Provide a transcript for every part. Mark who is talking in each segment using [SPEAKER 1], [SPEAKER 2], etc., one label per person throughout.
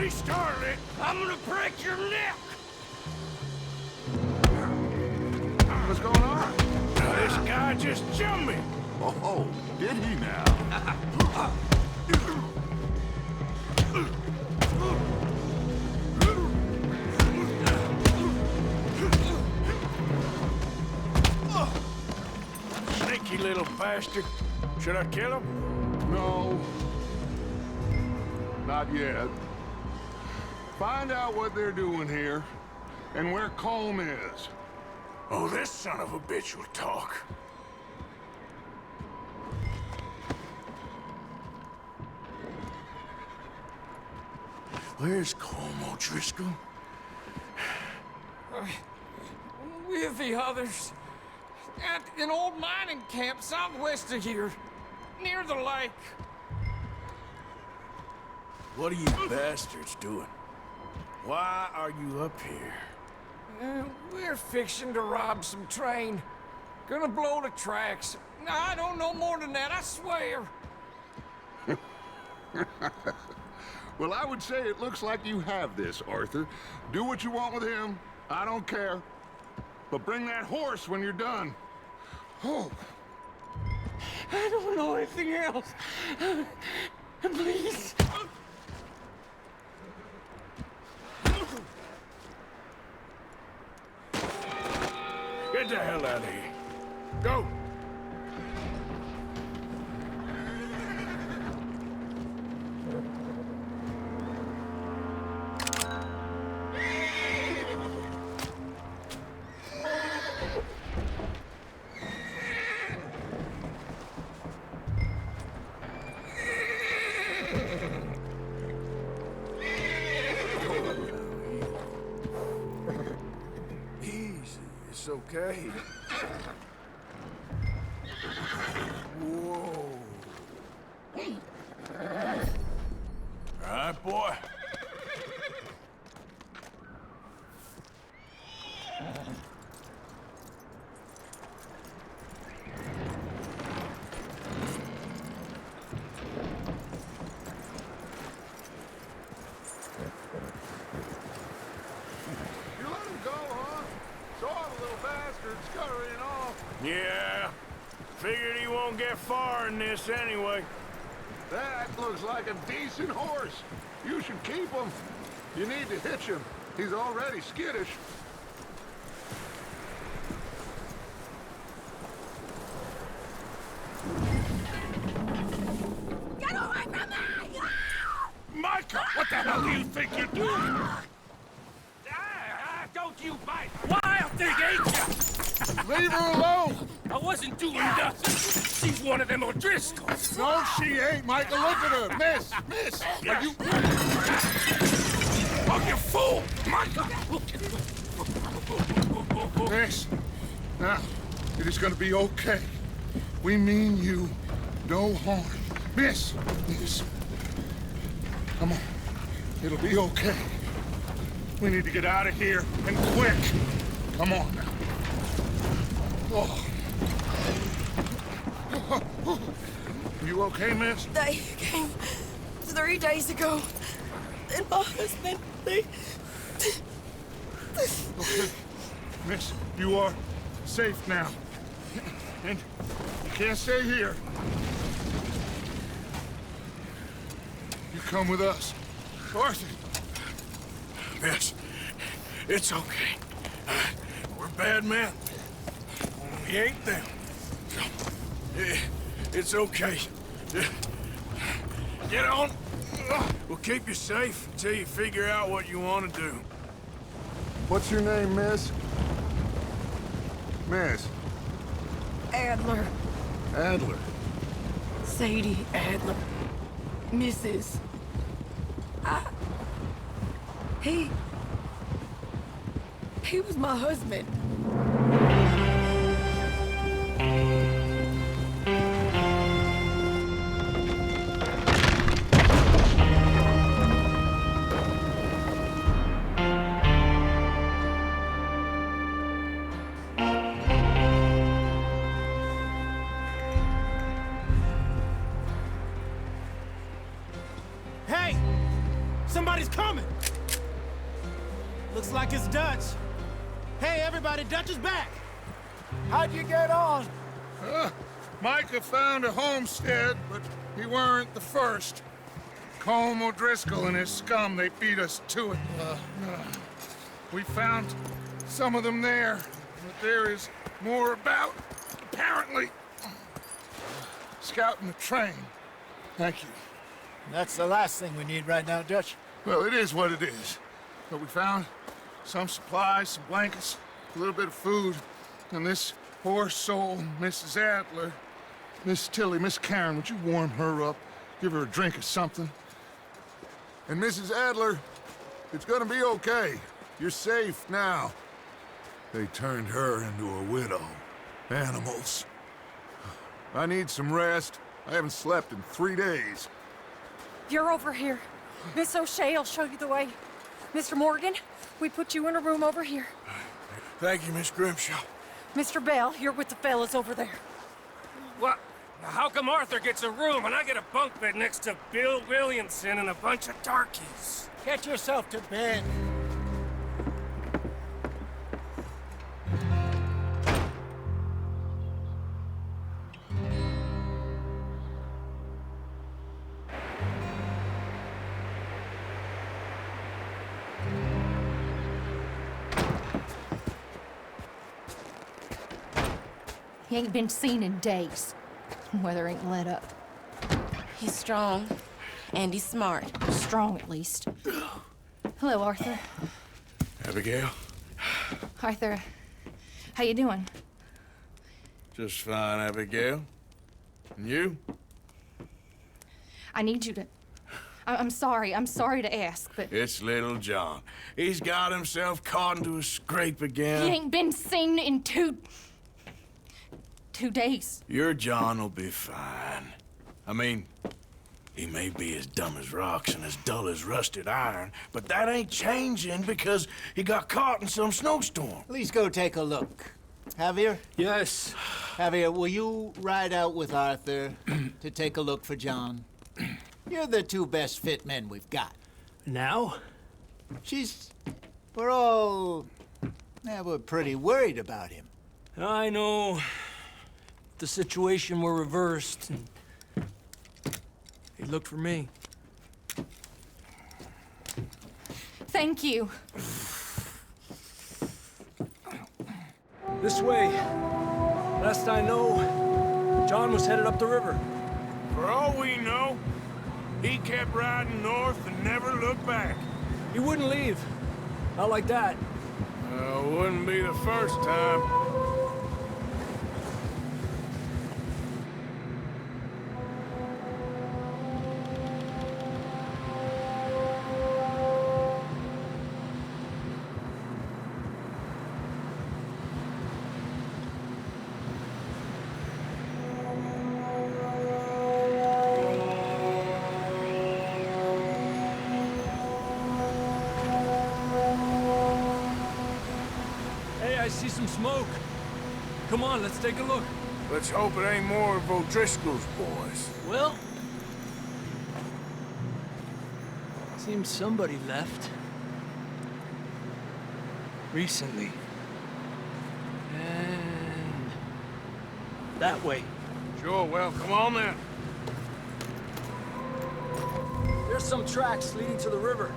[SPEAKER 1] Started, I'm gonna break your neck!
[SPEAKER 2] What's going on?
[SPEAKER 1] This guy just jumped me!
[SPEAKER 2] Oh, did he now?
[SPEAKER 1] Sneaky little bastard. Should I kill him?
[SPEAKER 2] No. Not yet. Find out what they're doing here, and where Colm is.
[SPEAKER 1] Oh, this son of a bitch will talk. Where's Colm O'Driscoll?
[SPEAKER 3] With the others. At an old mining camp southwest of here. Near the lake.
[SPEAKER 1] What are you bastards doing? Why are you up here?
[SPEAKER 3] We're fixing to rob some train. Gonna blow the tracks. I don't know more than that, I swear.
[SPEAKER 2] Well, I would say it looks like you have this, Arthur. Do what you want with him. I don't care. But bring that horse when you're done. Oh.
[SPEAKER 3] I don't know anything else. Please.
[SPEAKER 1] Get the hell out of here. Go! It's okay. Whoa. All right, boy. Yeah, figured he won't get far in this anyway.
[SPEAKER 2] That looks like a decent horse. You should keep him. You need to hitch him. He's already skittish.
[SPEAKER 4] Get away from me!
[SPEAKER 1] Micah, what the hell do you think you're doing?
[SPEAKER 3] Don't you bite! Wild thing, ain't ya?
[SPEAKER 2] Leave her alone!
[SPEAKER 3] I wasn't doing nothing. She's one of them O'Driscolls.
[SPEAKER 2] No, she ain't, Micah. Look at her. Miss! Miss! Are you...
[SPEAKER 1] Oh, you fool! Micah!
[SPEAKER 2] Miss, now, it is gonna be okay. We mean you no harm. Miss! Miss. Come on. It'll be okay. We need to get out of here, and quick. Come on now. Oh. You okay, miss?
[SPEAKER 4] They came 3 days ago. And my husband, they...
[SPEAKER 2] Okay. Miss, you are safe now. And you can't stay here. You come with us. Arthur!
[SPEAKER 1] Miss, it's okay. We're bad men. We ain't them. It's okay. Get on. We'll keep you safe until you figure out what you want to do.
[SPEAKER 2] What's your name, miss? Miss?
[SPEAKER 4] Adler.
[SPEAKER 2] Adler.
[SPEAKER 4] Sadie Adler. Mrs. He was my husband.
[SPEAKER 5] Hey! Somebody's coming! Looks like it's Dutch. Hey, everybody, Dutch is back! How'd you get on?
[SPEAKER 2] Micah found a homestead, but he weren't the first. Colm O'Driscoll and his scum, they beat us to it. We found some of them there, but there is more about, apparently. Scouting the train. Thank you.
[SPEAKER 5] That's the last thing we need right now, Dutch.
[SPEAKER 2] Well, it is what it is. But we found some supplies, some blankets, a little bit of food, and this poor soul, Mrs. Adler, Miss Tilly, Miss Karen, would you warm her up? Give her a drink or something? And Mrs. Adler, it's gonna be okay. You're safe now. They turned her into a widow. Animals. I need some rest. I haven't slept in 3 days.
[SPEAKER 6] You're over here. Miss O'Shea will show you the way. Mr. Morgan, we put you in a room over here.
[SPEAKER 1] Thank you, Miss Grimshaw.
[SPEAKER 6] Mr. Bell, you're with the fellas over there.
[SPEAKER 7] What? How come Arthur gets a room and I get a bunk bed next to Bill Williamson and a bunch of darkies?
[SPEAKER 5] Get yourself to bed.
[SPEAKER 6] He ain't been seen in days. Weather ain't let up.
[SPEAKER 4] He's strong, and he's smart.
[SPEAKER 6] Strong, at least. Hello, Arthur.
[SPEAKER 1] Abigail?
[SPEAKER 6] Arthur, how you doing?
[SPEAKER 1] Just fine, Abigail. And you?
[SPEAKER 6] I need you to... I'm sorry to ask, but...
[SPEAKER 1] It's little John. He's got himself caught into a scrape again.
[SPEAKER 6] He ain't been seen in 2 days.
[SPEAKER 1] Your John will be fine. I mean, he may be as dumb as rocks and as dull as rusted iron, but that ain't changing because he got caught in some snowstorm.
[SPEAKER 5] Please go take a look. Javier?
[SPEAKER 7] Yes.
[SPEAKER 5] Javier, will you ride out with Arthur to take a look for John? You're the 2 best fit men we've got.
[SPEAKER 7] Now?
[SPEAKER 5] We're pretty worried about him.
[SPEAKER 7] I know. The situation were reversed, and he looked for me.
[SPEAKER 6] Thank you.
[SPEAKER 7] This way. Last I know, John was headed up the river.
[SPEAKER 1] For all we know, he kept riding north and never looked back.
[SPEAKER 7] He wouldn't leave. Not like that.
[SPEAKER 1] Wouldn't be the first time.
[SPEAKER 7] I see some smoke. Come on, let's take a look.
[SPEAKER 1] Let's hope it ain't more of O'Driscoll's boys.
[SPEAKER 7] Well, seems somebody left. Recently. And that way.
[SPEAKER 1] Sure, well, come on then.
[SPEAKER 8] There's some tracks leading to the river.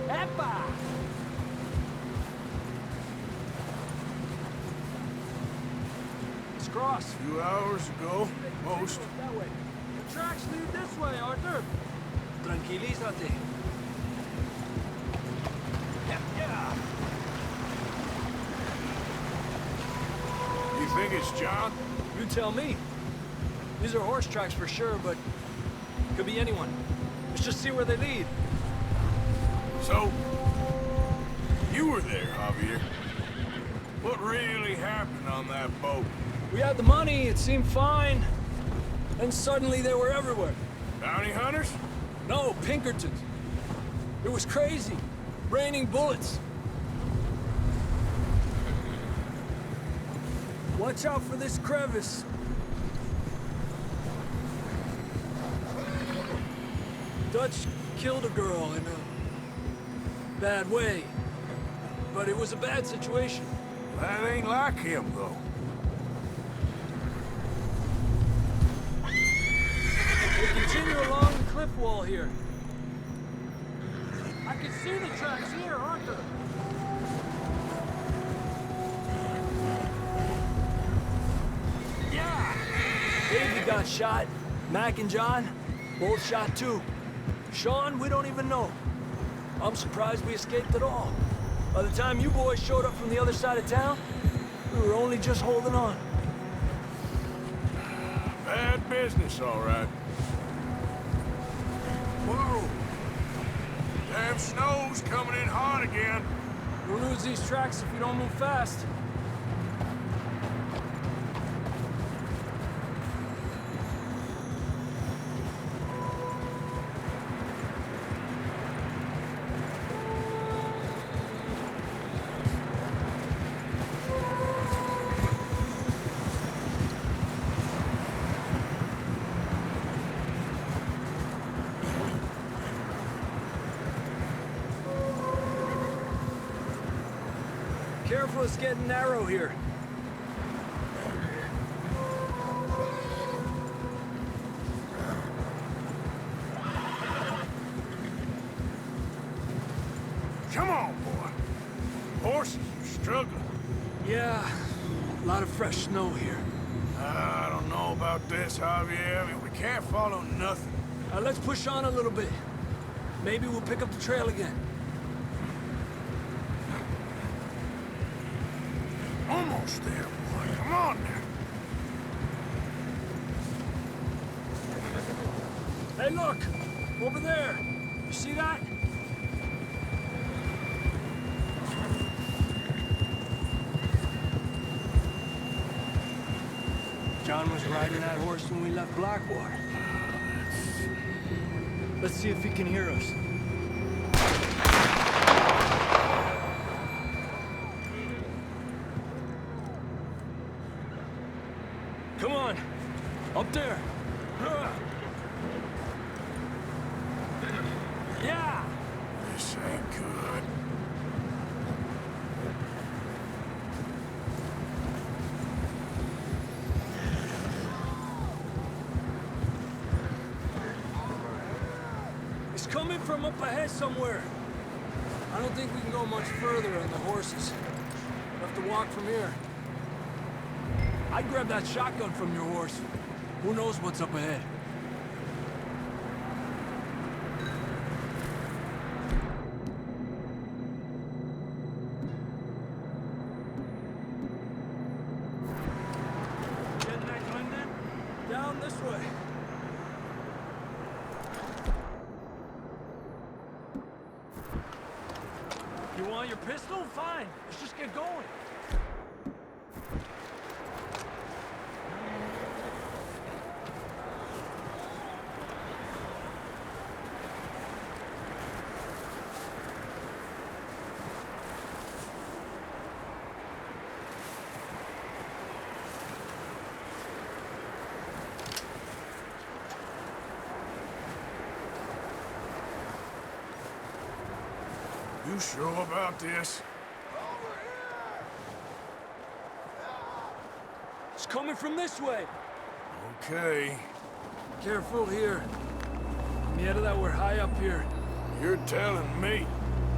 [SPEAKER 8] Epa! Let's cross.
[SPEAKER 1] A few hours ago, most.
[SPEAKER 8] That way. The tracks lead this way, Arthur. Tranquilízate. Yeah.
[SPEAKER 1] You think it's John?
[SPEAKER 8] You tell me. These are horse tracks for sure, but could be anyone. Let's just see where they lead.
[SPEAKER 1] So, you were there, Javier. What really happened on that boat?
[SPEAKER 8] We had the money, it seemed fine. Then suddenly they were everywhere.
[SPEAKER 1] Bounty hunters?
[SPEAKER 8] No, Pinkertons. It was crazy. Raining bullets. Watch out for this crevice. Dutch killed a girl in a bad way. But it was a bad situation.
[SPEAKER 1] That ain't like him, though.
[SPEAKER 8] We'll continue along the cliff wall here. I can see the tracks here, Arthur. Yeah! Davey got shot. Mac and John, both shot too. Sean, we don't even know. I'm surprised we escaped at all. By the time you boys showed up from the other side of town, we were only just holding on.
[SPEAKER 1] Bad business, all right. Whoa! Damn snow's coming in hot again.
[SPEAKER 8] We'll lose these tracks if we don't move fast. Careful, it's getting narrow here.
[SPEAKER 1] Come on, boy. Horses are struggling.
[SPEAKER 8] Yeah, a lot of fresh snow here.
[SPEAKER 1] I don't know about this, Javier. I mean, we can't follow nothing.
[SPEAKER 8] Let's push on a little bit. Maybe we'll pick up the trail again.
[SPEAKER 1] Almost there, boy. Come on now.
[SPEAKER 8] Hey, look! Over there! You see that? John was riding that horse when we left Blackwater. Let's see if he can hear us. Come on! Up there! Yeah!
[SPEAKER 1] This ain't good.
[SPEAKER 8] It's coming from up ahead somewhere. I don't think we can go much further on the horses. We'll have to walk from here. I'd grab that shotgun from your horse. Who knows what's up ahead? Getting that gun then? Down this way. You want your pistol? Fine. Let's just get going.
[SPEAKER 1] You sure about this?
[SPEAKER 8] It's coming from this way.
[SPEAKER 1] Okay.
[SPEAKER 8] Careful here. Mierda, that we're high up here.
[SPEAKER 1] You're telling me.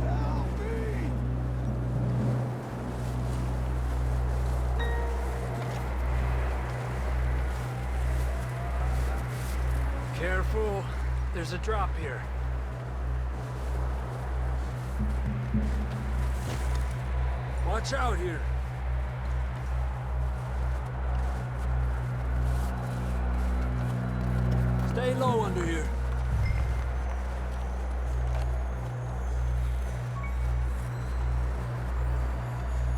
[SPEAKER 2] Help me!
[SPEAKER 8] Careful. There's a drop here. Watch out here. Stay low under here.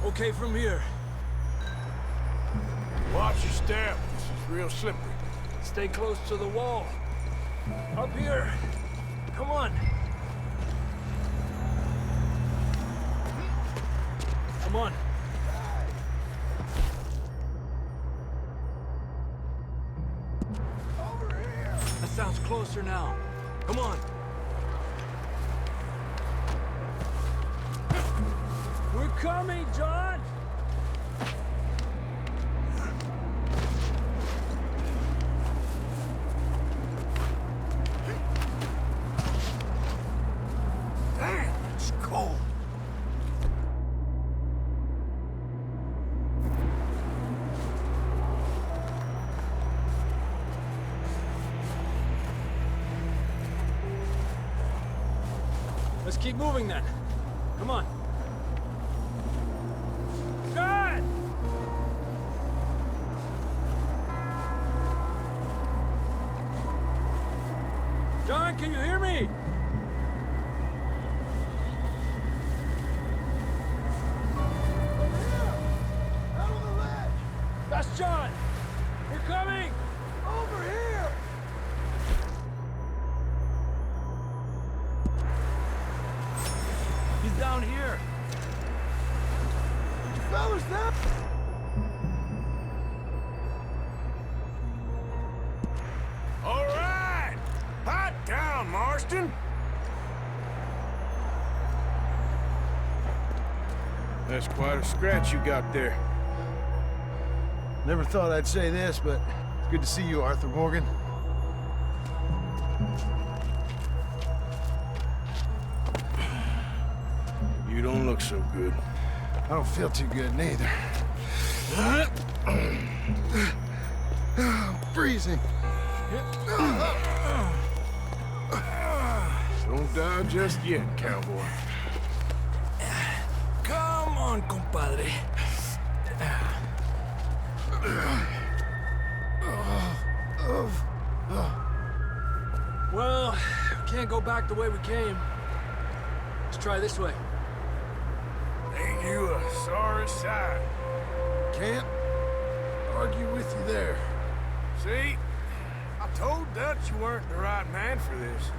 [SPEAKER 8] Okay from here.
[SPEAKER 1] Watch your step. This is real slippery.
[SPEAKER 8] Stay close to the wall. Up here. Come on. Come on.
[SPEAKER 2] Over here!
[SPEAKER 8] That sounds closer now. Come on. We're coming, John!
[SPEAKER 1] Damn, it's cold.
[SPEAKER 8] Let's keep moving then. Come on. God! John, can you hear me?
[SPEAKER 2] Out of the ledge!
[SPEAKER 8] That's John! We're coming!
[SPEAKER 2] Over here!
[SPEAKER 8] He's down here.
[SPEAKER 2] You fellas there?
[SPEAKER 1] All right. Hot down, Marston. That's quite a scratch you got there.
[SPEAKER 9] Never thought I'd say this, but it's good to see you, Arthur Morgan.
[SPEAKER 1] You don't look so good.
[SPEAKER 9] I don't feel too good neither. Freezing.
[SPEAKER 1] Don't die just yet, cowboy.
[SPEAKER 8] Come on, compadre. Well, we can't go back the way we came. Let's try this way.
[SPEAKER 1] Ain't you a sorry sight?
[SPEAKER 9] Can't argue with you there.
[SPEAKER 1] See? I told Dutch you weren't the right man for this.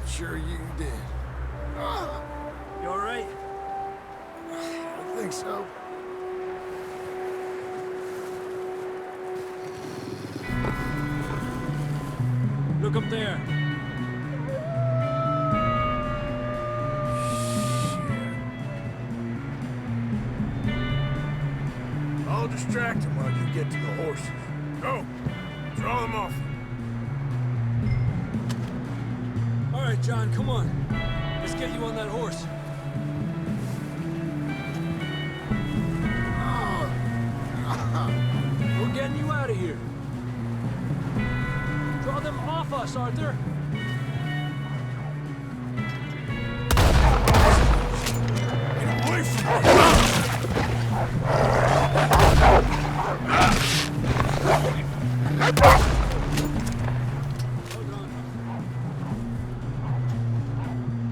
[SPEAKER 9] Sure you did.
[SPEAKER 8] You all right?
[SPEAKER 9] I think so.
[SPEAKER 8] Look up there.
[SPEAKER 1] I'll distract him while you get to the horses. Go! Draw them off.
[SPEAKER 8] All right, John, come on. Let's get you on that horse. We're getting you out of here. Draw them off us, Arthur.
[SPEAKER 1] Get away from me!
[SPEAKER 8] Hold on.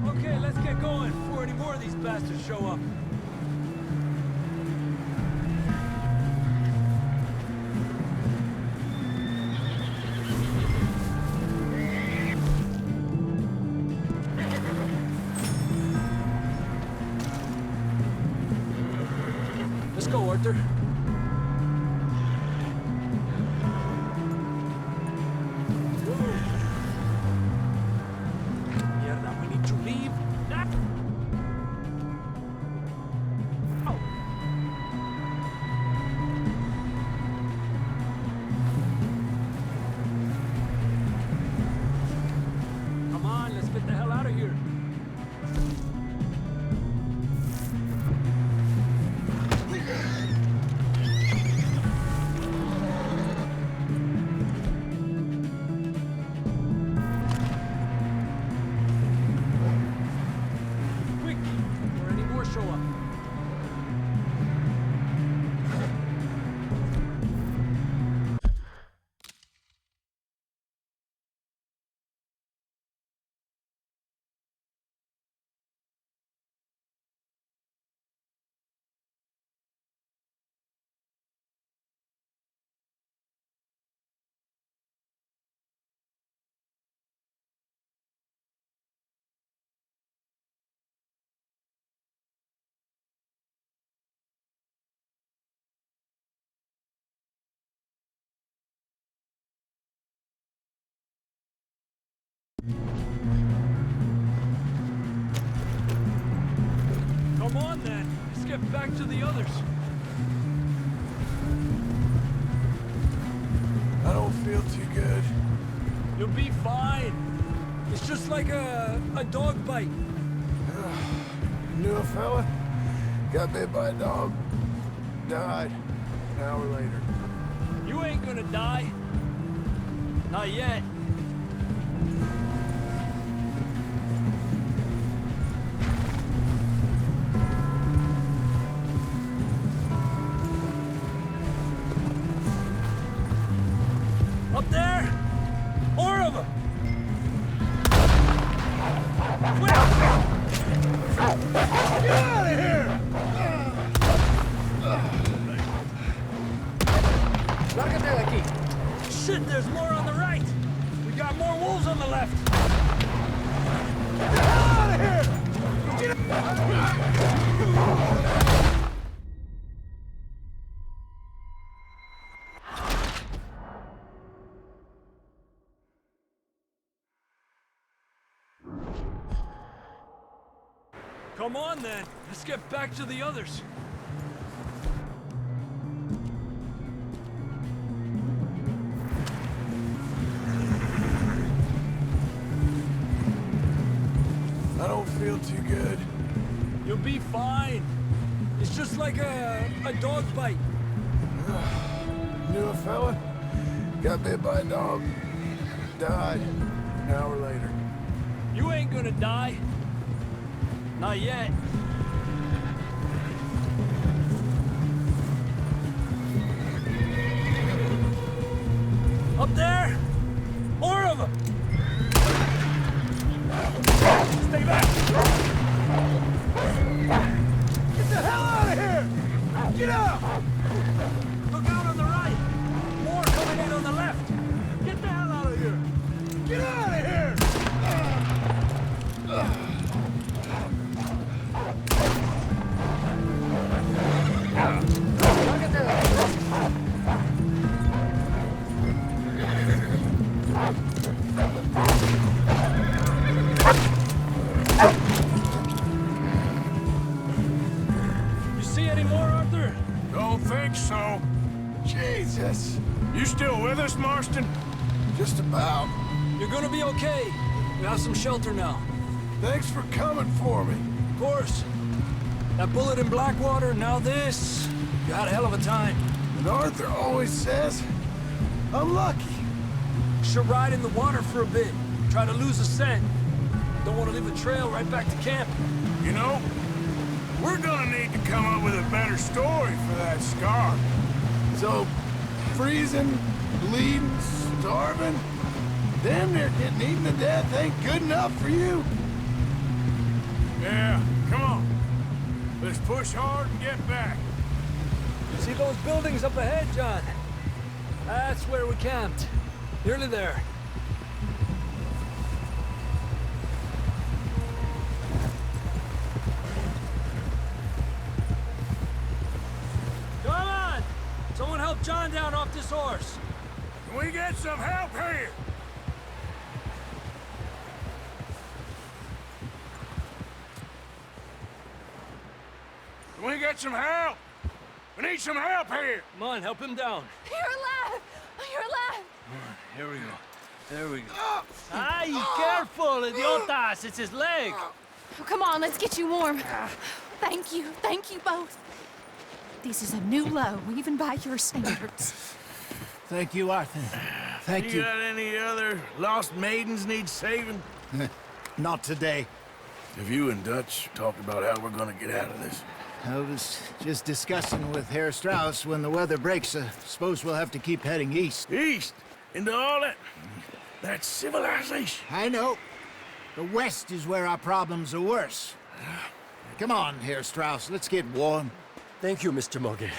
[SPEAKER 8] Okay, let's get going before any more of these bastards show up. Let's go, Arthur. Mierda, we need to leave now. Oh. Come on, then. Let's get back to the others.
[SPEAKER 9] I don't feel too good.
[SPEAKER 8] You'll be fine. It's just like a dog bite.
[SPEAKER 9] Knew a fella, got bit by a dog, died an hour later.
[SPEAKER 8] You ain't gonna die. Not yet. Up there? More of them! Quick! Get out of here! Lárgate de aquí. Shit, there's more on the right. We got more wolves on the left. Get the hell out of here! Get Come on, then. Let's get back to the others.
[SPEAKER 9] I don't feel too good.
[SPEAKER 8] You'll be fine. It's just like a dog bite.
[SPEAKER 9] Knew a fella, got bit by a dog, died an hour later.
[SPEAKER 8] You ain't gonna die. Not yet. Up there? More of them! Stay back! Get the hell out of here! Get out! Look out on the right! More coming in on the left! Get the hell out of here! Get out of here! You see any more, Arthur?
[SPEAKER 1] Don't think so.
[SPEAKER 9] Jesus,
[SPEAKER 1] You still with us, Marston?
[SPEAKER 9] just about.
[SPEAKER 8] You're gonna be okay. We have some shelter now.
[SPEAKER 9] Thanks for coming for me.
[SPEAKER 8] Of course. That bullet in Blackwater, now this. You had a hell of a time.
[SPEAKER 9] And Arthur always says, I'm lucky.
[SPEAKER 8] Should ride in the water for a bit. Try to lose the scent. Don't want to leave a trail right back to camp.
[SPEAKER 1] You know, we're gonna need to come up with a better story for that scar.
[SPEAKER 9] So, freezing, bleeding, starving, damn near getting eaten to death ain't good enough for you.
[SPEAKER 1] Yeah, come on. Let's push hard and get back.
[SPEAKER 8] See those buildings up ahead, John? That's where we camped. Nearly there. Come on! Someone help John down off this horse.
[SPEAKER 1] Can we get some help here? Can we get some help? We need some help here.
[SPEAKER 8] Come on, help him down.
[SPEAKER 4] You're alive! You're alive!
[SPEAKER 8] Here we go. There we go. Ay, careful, idiotas! It's his leg.
[SPEAKER 4] Oh, come on, let's get you warm. Thank you both. This is a new low, even by your standards.
[SPEAKER 5] Thank you, Arthur. Thank you.
[SPEAKER 1] got any other lost maidens need saving?
[SPEAKER 5] Not today.
[SPEAKER 1] Have you and Dutch talked about how we're gonna get out of this?
[SPEAKER 5] I was just discussing with Herr Strauss when the weather breaks. Suppose we'll have to keep heading east.
[SPEAKER 1] East? Into all that civilization?
[SPEAKER 5] I know. The west is where our problems are worse. Come on, Herr Strauss. Let's get warm.
[SPEAKER 7] Thank you, Mr. Morgan.